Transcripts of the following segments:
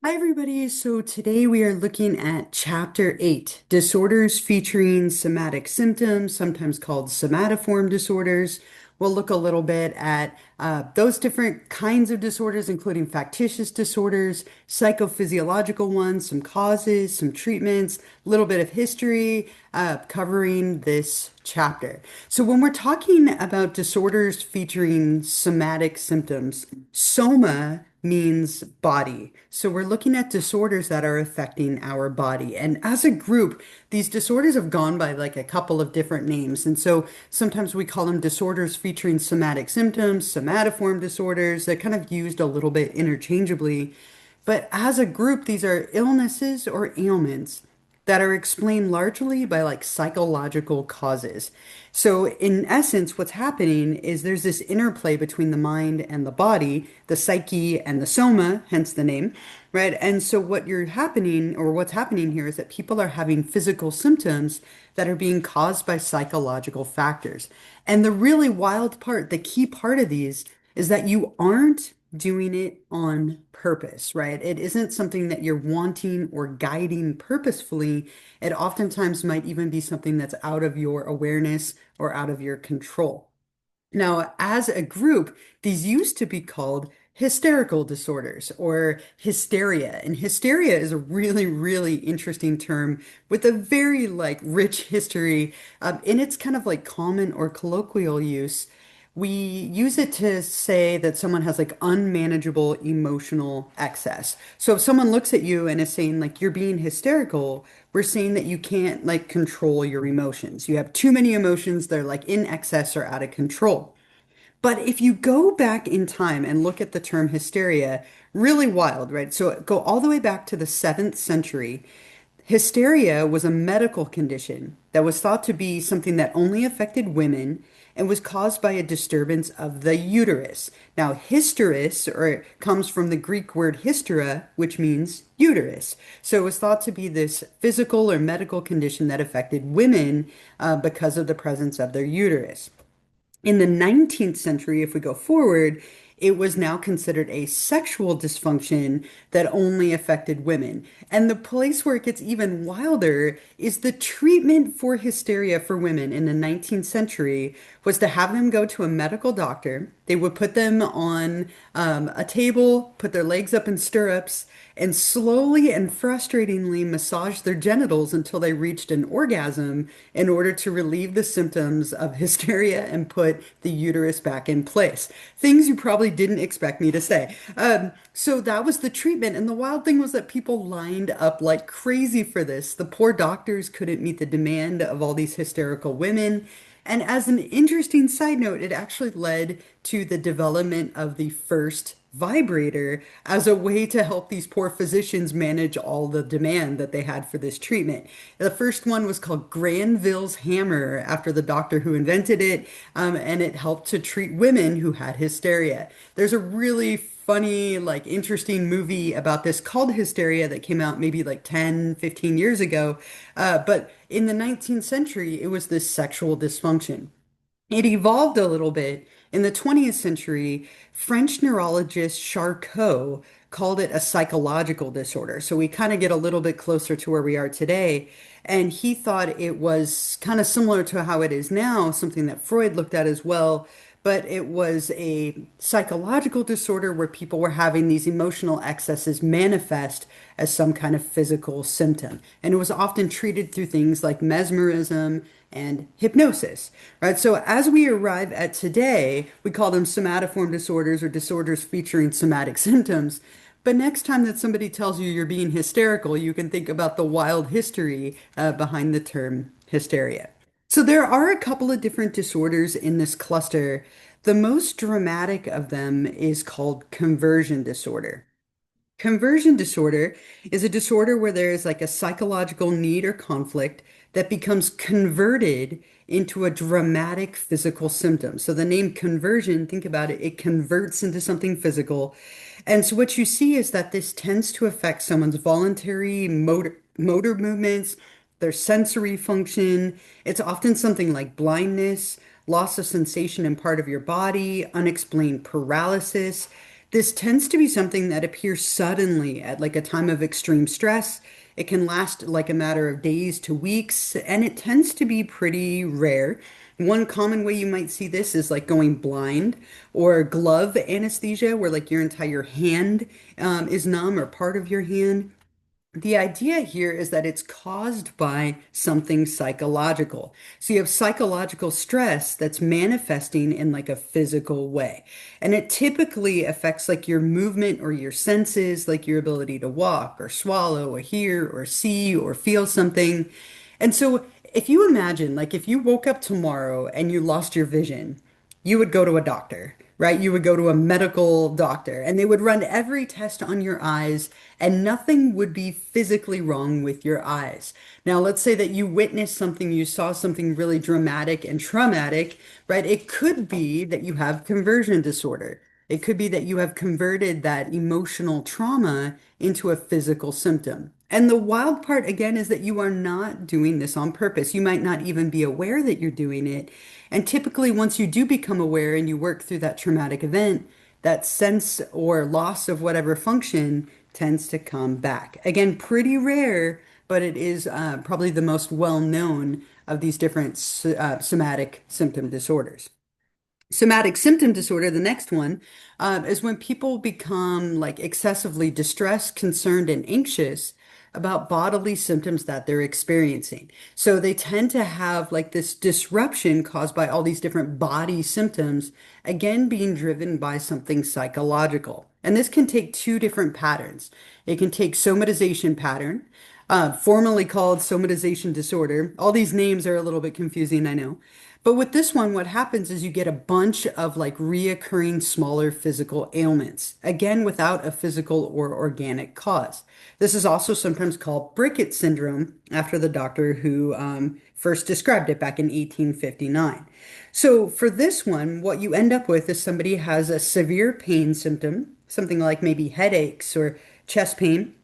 Hi, everybody. So today we are looking at Chapter 8, Disorders Featuring Somatic Symptoms, sometimes called somatoform disorders. We'll look a little bit at those different kinds of disorders, including factitious disorders, psychophysiological ones, some causes, some treatments, a little bit of history covering this chapter. So when we're talking about disorders featuring somatic symptoms, soma means body. So we're looking at disorders that are affecting our body. And as a group, these disorders have gone by like a couple of different names. And so sometimes we call them disorders featuring somatic symptoms, somatoform disorders. They're kind of used a little bit interchangeably. But as a group, these are illnesses or ailments that are explained largely by like psychological causes. So, in essence, what's happening is there's this interplay between the mind and the body, the psyche and the soma, hence the name, right? And so, what's happening here is that people are having physical symptoms that are being caused by psychological factors. And the really wild part, the key part of these is that you aren't doing it on purpose, right? It isn't something that you're wanting or guiding purposefully. It oftentimes might even be something that's out of your awareness or out of your control. Now, as a group, these used to be called hysterical disorders or hysteria. And hysteria is a really, really interesting term with a very like rich history in its kind of like common or colloquial use. We use it to say that someone has like unmanageable emotional excess. So if someone looks at you and is saying like you're being hysterical, we're saying that you can't like control your emotions. You have too many emotions, they're like in excess or out of control. But if you go back in time and look at the term hysteria, really wild, right? So go all the way back to the 7th century. Hysteria was a medical condition that was thought to be something that only affected women and was caused by a disturbance of the uterus. Now, hysteris comes from the Greek word hystera, which means uterus. So it was thought to be this physical or medical condition that affected women because of the presence of their uterus. In the 19th century, if we go forward, it was now considered a sexual dysfunction that only affected women. And the place where it gets even wilder is the treatment for hysteria for women in the 19th century was to have them go to a medical doctor. They would put them on a table, put their legs up in stirrups, and slowly and frustratingly massage their genitals until they reached an orgasm in order to relieve the symptoms of hysteria and put the uterus back in place. Things you probably didn't expect me to say. So that was the treatment. And the wild thing was that people lined up like crazy for this. The poor doctors couldn't meet the demand of all these hysterical women. And as an interesting side note, it actually led to the development of the first vibrator as a way to help these poor physicians manage all the demand that they had for this treatment. The first one was called Granville's hammer after the doctor who invented it, and it helped to treat women who had hysteria. There's a really funny, like interesting movie about this called Hysteria that came out maybe like 10, 15 years ago. But in the 19th century, it was this sexual dysfunction. It evolved a little bit. In the 20th century, French neurologist Charcot called it a psychological disorder. So we kind of get a little bit closer to where we are today. And he thought it was kind of similar to how it is now, something that Freud looked at as well. But it was a psychological disorder where people were having these emotional excesses manifest as some kind of physical symptom. And it was often treated through things like mesmerism and hypnosis, right? So as we arrive at today, we call them somatoform disorders or disorders featuring somatic symptoms. But next time that somebody tells you you're being hysterical, you can think about the wild history behind the term hysteria. So there are a couple of different disorders in this cluster. The most dramatic of them is called conversion disorder. Conversion disorder is a disorder where there is like a psychological need or conflict that becomes converted into a dramatic physical symptom. So the name conversion, think about it, it converts into something physical. And so what you see is that this tends to affect someone's voluntary motor movements, their sensory function. It's often something like blindness, loss of sensation in part of your body, unexplained paralysis. This tends to be something that appears suddenly at like a time of extreme stress. It can last like a matter of days to weeks, and it tends to be pretty rare. One common way you might see this is like going blind or glove anesthesia, where like your entire hand is numb or part of your hand. The idea here is that it's caused by something psychological. So you have psychological stress that's manifesting in like a physical way. And it typically affects like your movement or your senses, like your ability to walk or swallow or hear or see or feel something. And so if you imagine, like if you woke up tomorrow and you lost your vision, you would go to a doctor, right? You would go to a medical doctor and they would run every test on your eyes and nothing would be physically wrong with your eyes. Now, let's say that you witnessed something, you saw something really dramatic and traumatic, right? It could be that you have conversion disorder. It could be that you have converted that emotional trauma into a physical symptom. And the wild part, again, is that you are not doing this on purpose. You might not even be aware that you're doing it. And typically, once you do become aware and you work through that traumatic event, that sense or loss of whatever function tends to come back. Again, pretty rare, but it is probably the most well known of these different somatic symptom disorders. Somatic symptom disorder, the next one, is when people become like excessively distressed, concerned, and anxious about bodily symptoms that they're experiencing. So they tend to have like this disruption caused by all these different body symptoms, again, being driven by something psychological. And this can take two different patterns. It can take somatization pattern, formerly called somatization disorder. All these names are a little bit confusing, I know. But with this one, what happens is you get a bunch of like reoccurring smaller physical ailments, again, without a physical or organic cause. This is also sometimes called Bricket syndrome after the doctor who first described it back in 1859. So for this one, what you end up with is somebody has a severe pain symptom, something like maybe headaches or chest pain.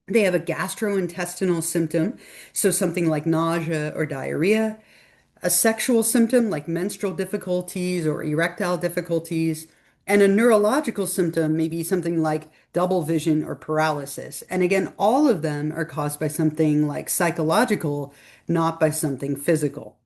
They have a gastrointestinal symptom, so something like nausea or diarrhea, a sexual symptom like menstrual difficulties or erectile difficulties, and a neurological symptom, maybe something like double vision or paralysis. And again, all of them are caused by something like psychological, not by something physical.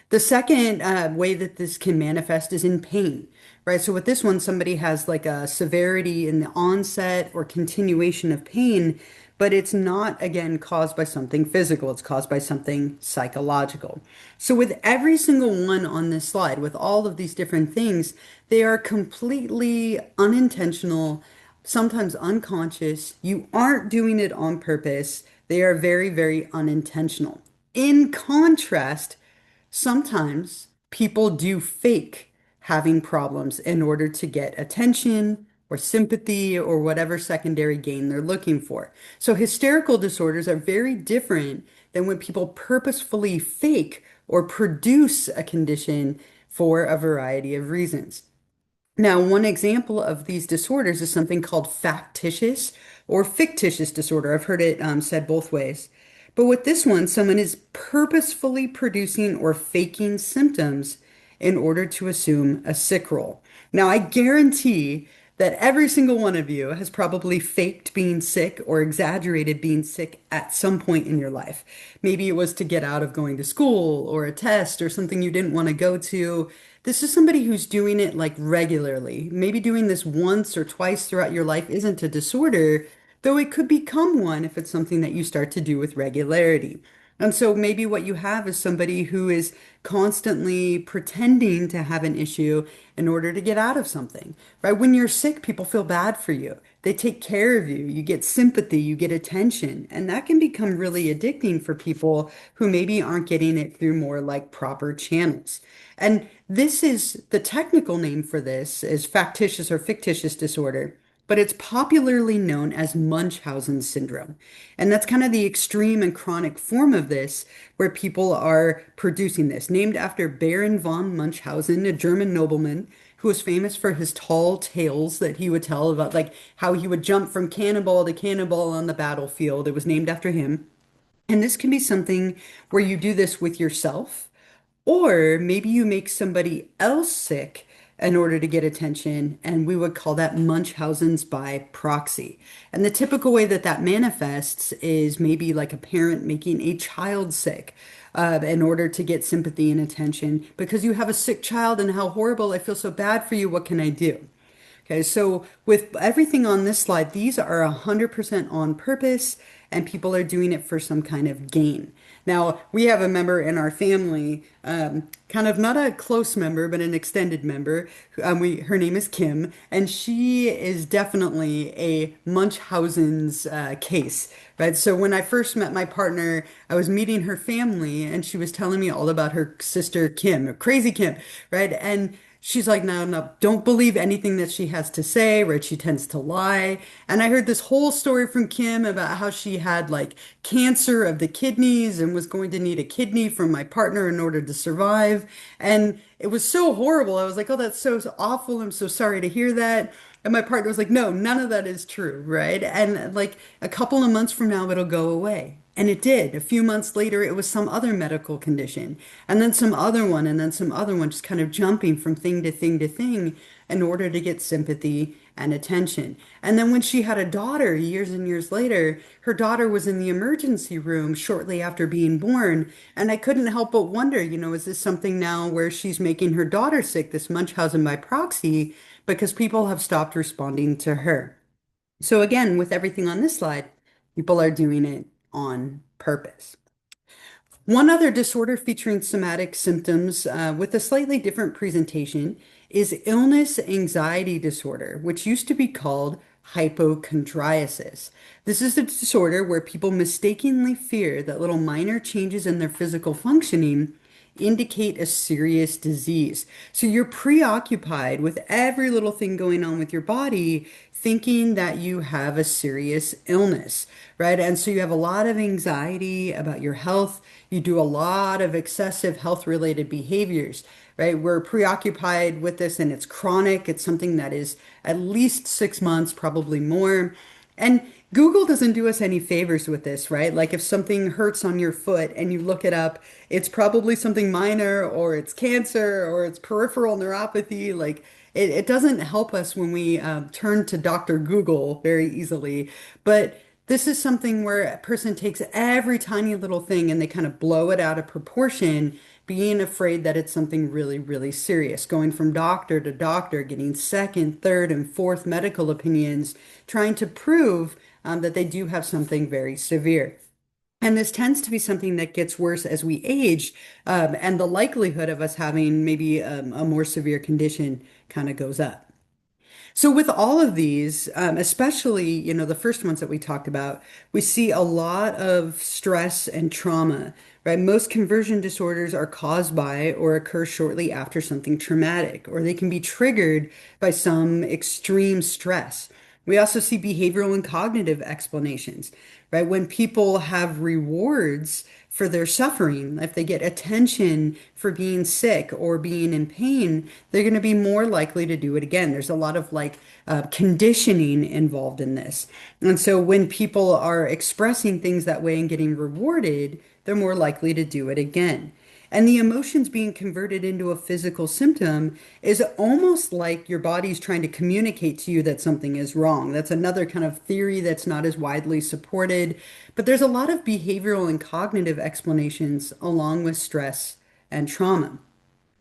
The second way that this can manifest is in pain, right? So with this one, somebody has like a severity in the onset or continuation of pain, but it's not, again, caused by something physical. It's caused by something psychological. So with every single one on this slide, with all of these different things, they are completely unintentional, sometimes unconscious. You aren't doing it on purpose. They are very, very unintentional. In contrast, sometimes people do fake having problems in order to get attention or sympathy or whatever secondary gain they're looking for. So hysterical disorders are very different than when people purposefully fake or produce a condition for a variety of reasons. Now, one example of these disorders is something called factitious or fictitious disorder. I've heard it said both ways. But with this one, someone is purposefully producing or faking symptoms in order to assume a sick role. Now, I guarantee that every single one of you has probably faked being sick or exaggerated being sick at some point in your life. Maybe it was to get out of going to school or a test or something you didn't want to go to. This is somebody who's doing it like regularly. Maybe doing this once or twice throughout your life isn't a disorder, though it could become one if it's something that you start to do with regularity. And so maybe what you have is somebody who is constantly pretending to have an issue in order to get out of something, right? When you're sick, people feel bad for you. They take care of you. You get sympathy, you get attention, and that can become really addicting for people who maybe aren't getting it through more like proper channels. And this is the technical name for this is factitious or fictitious disorder, but it's popularly known as Munchausen syndrome. And that's kind of the extreme and chronic form of this, where people are producing this, named after Baron von Munchausen, a German nobleman who was famous for his tall tales that he would tell about like how he would jump from cannonball to cannonball on the battlefield. It was named after him. And this can be something where you do this with yourself, or maybe you make somebody else sick in order to get attention, and we would call that Munchausen's by proxy. And the typical way that that manifests is maybe like a parent making a child sick in order to get sympathy and attention because you have a sick child and how horrible, I feel so bad for you. What can I do? Okay, so with everything on this slide, these are 100% on purpose, and people are doing it for some kind of gain. Now, we have a member in our family, kind of not a close member, but an extended member. Her name is Kim, and she is definitely a Munchausen's case, right? So when I first met my partner, I was meeting her family, and she was telling me all about her sister Kim, crazy Kim, right? And she's like, no, no, don't believe anything that she has to say, right? She tends to lie. And I heard this whole story from Kim about how she had like cancer of the kidneys and was going to need a kidney from my partner in order to survive. And it was so horrible. I was like, oh, that's so awful. I'm so sorry to hear that. And my partner was like, no, none of that is true, right? And like a couple of months from now, it'll go away. And it did. A few months later, it was some other medical condition, and then some other one, and then some other one, just kind of jumping from thing to thing to thing in order to get sympathy and attention. And then when she had a daughter years and years later, her daughter was in the emergency room shortly after being born. And I couldn't help but wonder, is this something now where she's making her daughter sick, this Munchausen by proxy, because people have stopped responding to her? So again, with everything on this slide, people are doing it on purpose. One other disorder featuring somatic symptoms with a slightly different presentation is illness anxiety disorder, which used to be called hypochondriasis. This is a disorder where people mistakenly fear that little minor changes in their physical functioning indicate a serious disease. So you're preoccupied with every little thing going on with your body, thinking that you have a serious illness, right? And so you have a lot of anxiety about your health. You do a lot of excessive health related behaviors, right? We're preoccupied with this and it's chronic. It's something that is at least 6 months, probably more. And Google doesn't do us any favors with this, right? Like if something hurts on your foot and you look it up, it's probably something minor or it's cancer or it's peripheral neuropathy. Like it doesn't help us when we turn to Dr. Google very easily. But this is something where a person takes every tiny little thing and they kind of blow it out of proportion, being afraid that it's something really, really serious, going from doctor to doctor, getting second, third, and fourth medical opinions, trying to prove that they do have something very severe. And this tends to be something that gets worse as we age, and the likelihood of us having maybe a more severe condition kind of goes up. So with all of these, especially, the first ones that we talked about, we see a lot of stress and trauma, right? Most conversion disorders are caused by or occur shortly after something traumatic, or they can be triggered by some extreme stress. We also see behavioral and cognitive explanations, right? When people have rewards for their suffering, if they get attention for being sick or being in pain, they're going to be more likely to do it again. There's a lot of like conditioning involved in this. And so when people are expressing things that way and getting rewarded, they're more likely to do it again. And the emotions being converted into a physical symptom is almost like your body's trying to communicate to you that something is wrong. That's another kind of theory that's not as widely supported. But there's a lot of behavioral and cognitive explanations along with stress and trauma.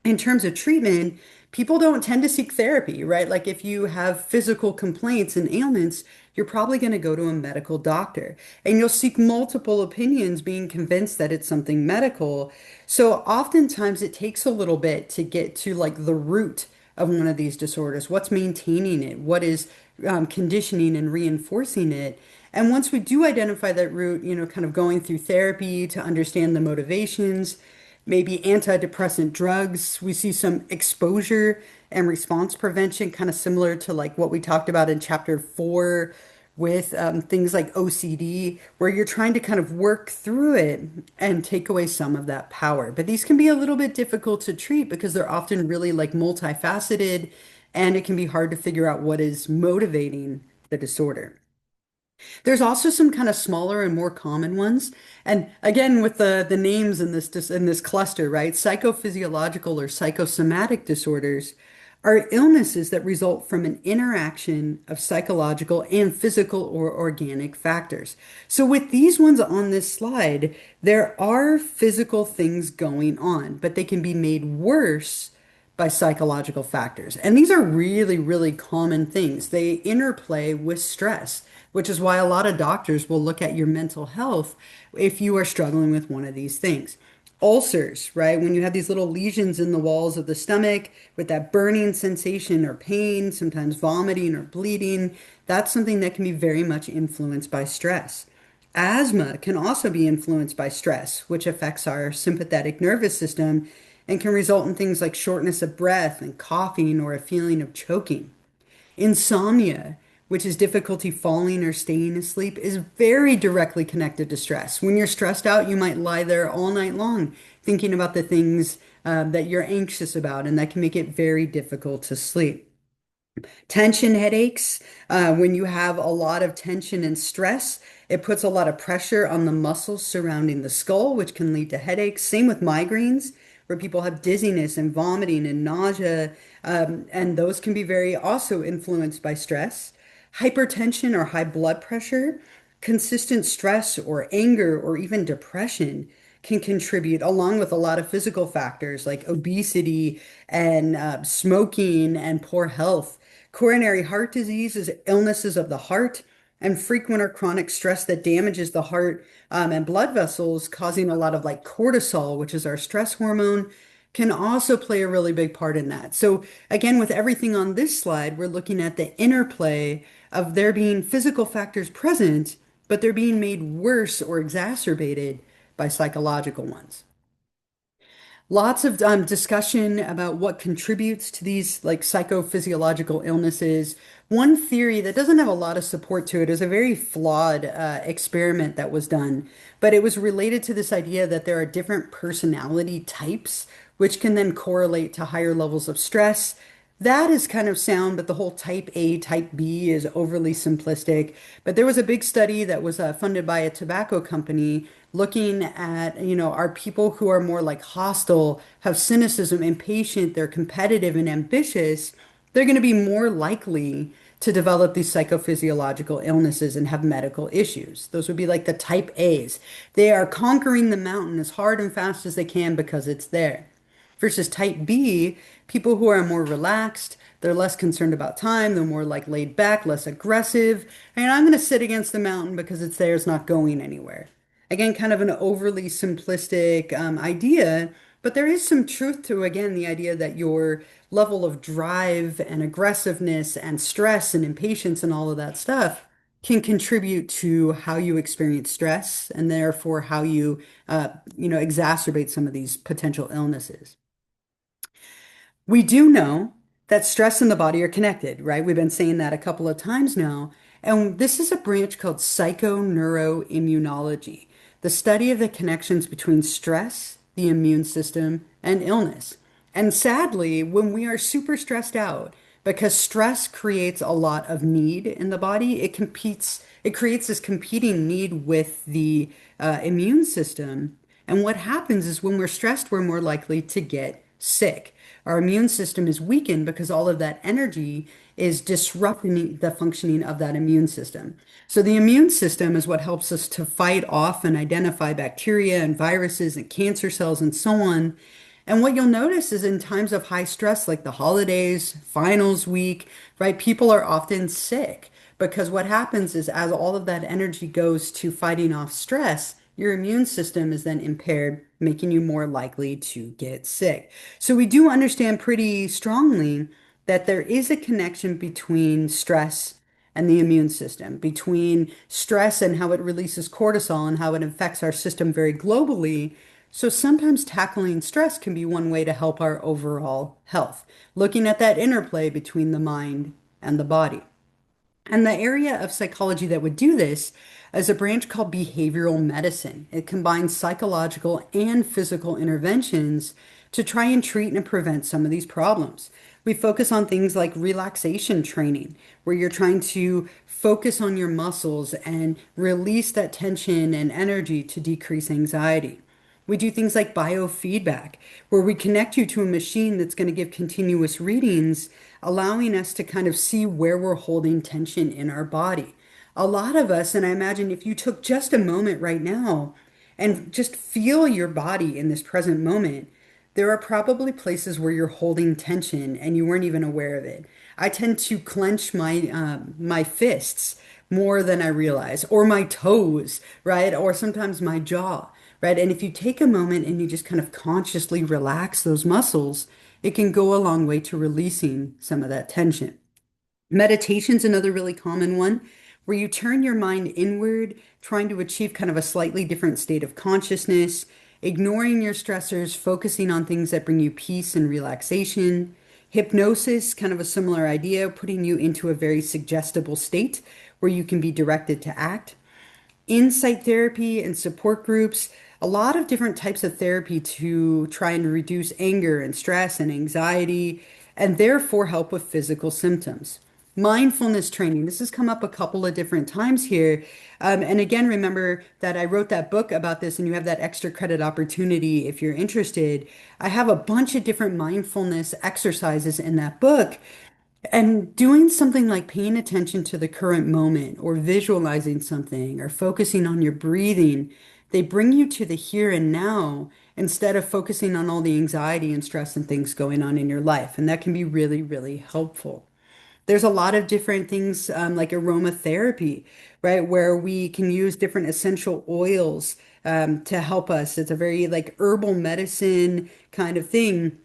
In terms of treatment, people don't tend to seek therapy, right? Like if you have physical complaints and ailments, you're probably going to go to a medical doctor and you'll seek multiple opinions, being convinced that it's something medical. So oftentimes it takes a little bit to get to like the root of one of these disorders. What's maintaining it? What is conditioning and reinforcing it? And once we do identify that root, kind of going through therapy to understand the motivations, maybe antidepressant drugs. We see some exposure and response prevention, kind of similar to like what we talked about in chapter 4 with things like OCD, where you're trying to kind of work through it and take away some of that power. But these can be a little bit difficult to treat because they're often really like multifaceted, and it can be hard to figure out what is motivating the disorder. There's also some kind of smaller and more common ones. And again, with the names in this cluster, right? Psychophysiological or psychosomatic disorders are illnesses that result from an interaction of psychological and physical or organic factors. So, with these ones on this slide, there are physical things going on, but they can be made worse by psychological factors. And these are really, really common things. They interplay with stress, which is why a lot of doctors will look at your mental health if you are struggling with one of these things. Ulcers, right? When you have these little lesions in the walls of the stomach with that burning sensation or pain, sometimes vomiting or bleeding, that's something that can be very much influenced by stress. Asthma can also be influenced by stress, which affects our sympathetic nervous system and can result in things like shortness of breath and coughing or a feeling of choking. Insomnia, which is difficulty falling or staying asleep, is very directly connected to stress. When you're stressed out, you might lie there all night long thinking about the things that you're anxious about, and that can make it very difficult to sleep. Tension headaches, when you have a lot of tension and stress, it puts a lot of pressure on the muscles surrounding the skull, which can lead to headaches. Same with migraines, where people have dizziness and vomiting and nausea, and those can be very also influenced by stress. Hypertension or high blood pressure, consistent stress or anger or even depression can contribute, along with a lot of physical factors like obesity and smoking and poor health. Coronary heart disease is illnesses of the heart, and frequent or chronic stress that damages the heart and blood vessels, causing a lot of like cortisol, which is our stress hormone, can also play a really big part in that. So, again, with everything on this slide, we're looking at the interplay of there being physical factors present, but they're being made worse or exacerbated by psychological ones. Lots of discussion about what contributes to these like psychophysiological illnesses. One theory that doesn't have a lot of support to it is a very flawed experiment that was done, but it was related to this idea that there are different personality types, which can then correlate to higher levels of stress. That is kind of sound, but the whole type A, type B is overly simplistic. But there was a big study that was funded by a tobacco company looking at, are people who are more like hostile, have cynicism, impatient, they're competitive and ambitious, they're going to be more likely to develop these psychophysiological illnesses and have medical issues. Those would be like the type A's. They are conquering the mountain as hard and fast as they can because it's there. Versus type B, people who are more relaxed, they're less concerned about time, they're more like laid back, less aggressive. And I'm going to sit against the mountain because it's there, it's not going anywhere. Again, kind of an overly simplistic idea, but there is some truth to, again, the idea that your level of drive and aggressiveness and stress and impatience and all of that stuff can contribute to how you experience stress and therefore how you exacerbate some of these potential illnesses. We do know that stress and the body are connected, right? We've been saying that a couple of times now. And this is a branch called psychoneuroimmunology, the study of the connections between stress, the immune system, and illness. And sadly, when we are super stressed out, because stress creates a lot of need in the body, it creates this competing need with the immune system. And what happens is when we're stressed, we're more likely to get sick. Our immune system is weakened because all of that energy is disrupting the functioning of that immune system. So the immune system is what helps us to fight off and identify bacteria and viruses and cancer cells and so on. And what you'll notice is in times of high stress, like the holidays, finals week, right, people are often sick because what happens is as all of that energy goes to fighting off stress, your immune system is then impaired, making you more likely to get sick. So we do understand pretty strongly that there is a connection between stress and the immune system, between stress and how it releases cortisol and how it affects our system very globally. So sometimes tackling stress can be one way to help our overall health, looking at that interplay between the mind and the body. And the area of psychology that would do this is a branch called behavioral medicine. It combines psychological and physical interventions to try and treat and prevent some of these problems. We focus on things like relaxation training, where you're trying to focus on your muscles and release that tension and energy to decrease anxiety. We do things like biofeedback, where we connect you to a machine that's going to give continuous readings, allowing us to kind of see where we're holding tension in our body. A lot of us, and I imagine if you took just a moment right now and just feel your body in this present moment, there are probably places where you're holding tension and you weren't even aware of it. I tend to clench my fists more than I realize, or my toes, right? Or sometimes my jaw, right? And if you take a moment and you just kind of consciously relax those muscles, it can go a long way to releasing some of that tension. Meditation's another really common one where you turn your mind inward, trying to achieve kind of a slightly different state of consciousness, ignoring your stressors, focusing on things that bring you peace and relaxation. Hypnosis, kind of a similar idea, putting you into a very suggestible state where you can be directed to act. Insight therapy and support groups, a lot of different types of therapy to try and reduce anger and stress and anxiety, and therefore help with physical symptoms. Mindfulness training, this has come up a couple of different times here. And again, remember that I wrote that book about this, and you have that extra credit opportunity if you're interested. I have a bunch of different mindfulness exercises in that book, and doing something like paying attention to the current moment or visualizing something or focusing on your breathing, they bring you to the here and now instead of focusing on all the anxiety and stress and things going on in your life. And that can be really, really helpful. There's a lot of different things like aromatherapy, right? Where we can use different essential oils to help us. It's a very like herbal medicine kind of thing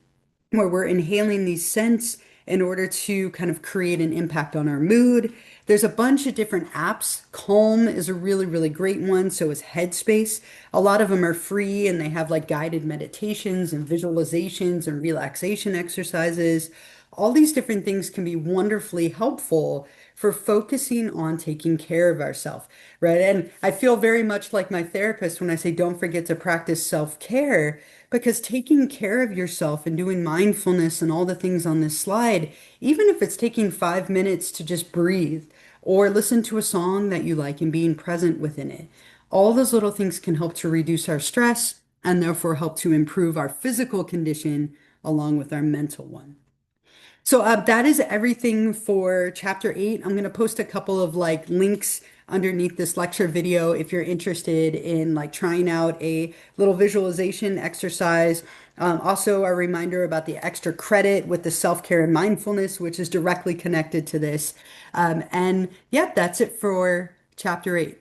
where we're inhaling these scents in order to kind of create an impact on our mood. There's a bunch of different apps. Calm is a really, really great one. So is Headspace. A lot of them are free and they have like guided meditations and visualizations and relaxation exercises. All these different things can be wonderfully helpful for focusing on taking care of ourselves, right? And I feel very much like my therapist when I say don't forget to practice self-care, because taking care of yourself and doing mindfulness and all the things on this slide, even if it's taking 5 minutes to just breathe or listen to a song that you like and being present within it, all those little things can help to reduce our stress and therefore help to improve our physical condition along with our mental one. So that is everything for chapter 8. I'm going to post a couple of like links underneath this lecture video if you're interested in like trying out a little visualization exercise. Also a reminder about the extra credit with the self-care and mindfulness, which is directly connected to this. And yeah, that's it for chapter 8.